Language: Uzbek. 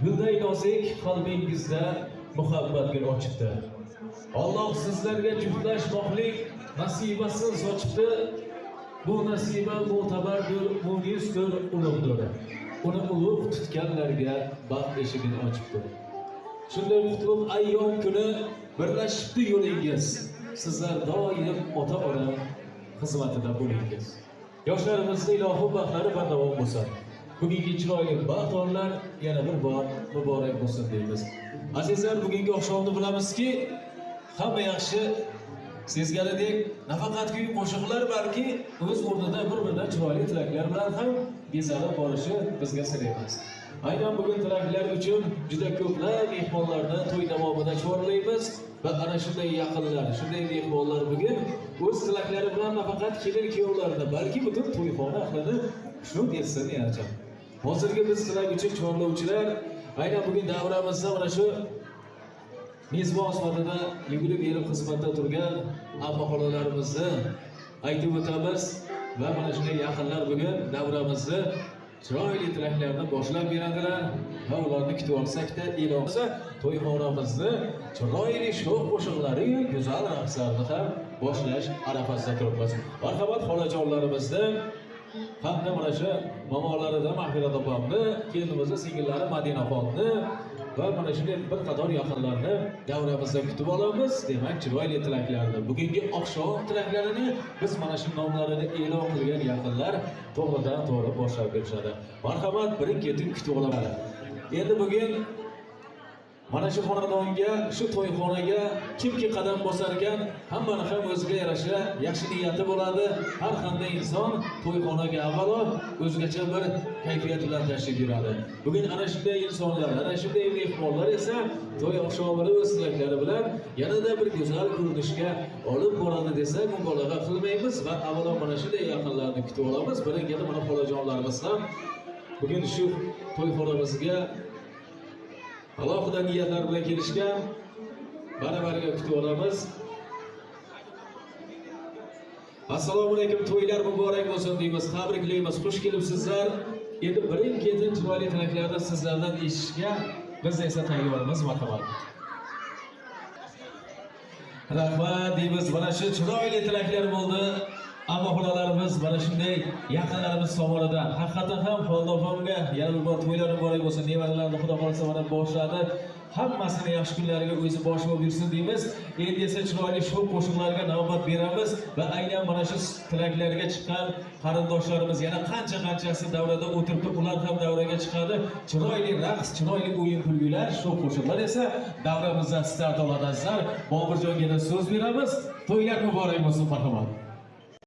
gulday nozik qalbingizda muhabbat gul ochibdi. Alloh sizlarga juftlashmoqlik nasibasini sochibdi. Bu nasiba mo'tabardir, mu'jizdir, ulug'dir. Uni ulug' tutganlarga baxt eshigini ochibdi. Shunday qutlug' ayyom kuni birlashibdi yo'lingiz. Sizlar doim ota-ona xizmatida bo'lingiz. Yoshlarimizning ilohiy baxtlari bardavom bo'lsin. Bugungi chiroyli baxt onlar yana bir bor muborak bo'lsin deymiz. Azizlar, bugungi oqshomni bilamizki, hamma yaxshi sezganidek, nafaqat kuy qo'shiqlar, balki o'z o'rnida bir-biridan chiroyli tilaklar bilan ham bezalib borishi bizga sir emas. Aynan bugun tilaklar uchun juda ko'plab mehmonlarni to'y davomida chorlaymiz va ana shunday yaqinlar, shunday mehmonlar bugun o'z tilaklari bilan nafaqat kelin-kuyovlarni, balki butun to'yxona ahlini xushnud etsin yana. Hozirgi biz tilak uchun chorlovchilar aynan bugun davramizda mana shu mezbon sifatida yugurib berib xizmatda turgan amma xolalarimizni aytib o'tamiz va mana shunday yaqinlar bugun davramizni chiroyli tilaklarni boshlab beradilar va ularni kutib olsak-da, ilohimiz to'yxonamizni chiroyli sho'x qo'shiqlari, go'zal raqslarni ham boshlash arafasida turibmiz. Marhamat xolajonlarimizni hamda mana shu mamolaridan Mahfirat opamni, kelinimizning singillari Madinaxonni va mana shunday bir qator yaqinlarni davramizda kutib olamiz. Demak, chiroyli tilaklarni, bugungi oqshom tilaklarini biz mana shu nomlarini e'lon qilgan yaqinlar to'g'ridan-to'g'ri boshlab berishadi. Marhamat, birin-ketin kutib olamiz. Endi bugun mana shu xonadonga, shu to'yxonaga kimki qadam bosar ekan, hammani ham o'ziga yarasha yaxshi niyati bo'ladi. Har qanday inson to'yxonaga avvalo o'zgacha bir kayfiyat bilan tashrif buyuradi. Bugun ana shunday insonlar, ana shunday mehmonlar esa to'y oqshomini o'z tilaklari bilan yanada bir go'zal ko'rinishga olib boradi desak, mubolag'a qilmaymiz va avvalo mana shunday yaqinlarni kutib olamiz. Biringidan mana xolajonlarimiz ham bugun shu to'yxonamizga alohida niyatlar bilan kelishgan, baravarga kutib olamiz. Assalomu alaykum, to'ylar muborak bo'lsin deymiz, tabriklaymiz, xush kelibsizlar. Endi birin-ketin chiroyli tilaklarni sizlardan eshitishga biz esa tayyormiz. Marhamat. Rahmat deymiz. Mana shu chiroyli tilaklar bo'ldi. Ammo xolalarimiz mana shunday yaqinlarimiz tomonidan haqiqatan ham Xolda opamga yana bir bor to'ylar muborak bo'lsin. Nevaralarini Xudo xolasa mana boshladi. Hammasini yaxshi kunlariga o'zi bosh bo'lib yursin deymiz. Endi esa chiroyli sho'x qo'shiqlarga navbat beramiz va aynan mana shu tilaklarga chiqqan qarindoshlarimiz yana qancha-qanchasi davrada o'tiribdi, ular ham davraga chiqadi. Chiroyli raqs, chiroyli o'yin kulgular, sho'x qo'shiqlar esa davramizda start oladi azizlar. Bobirjonga so'z beramiz. To'ylar muborak bo'lsin, marhamat.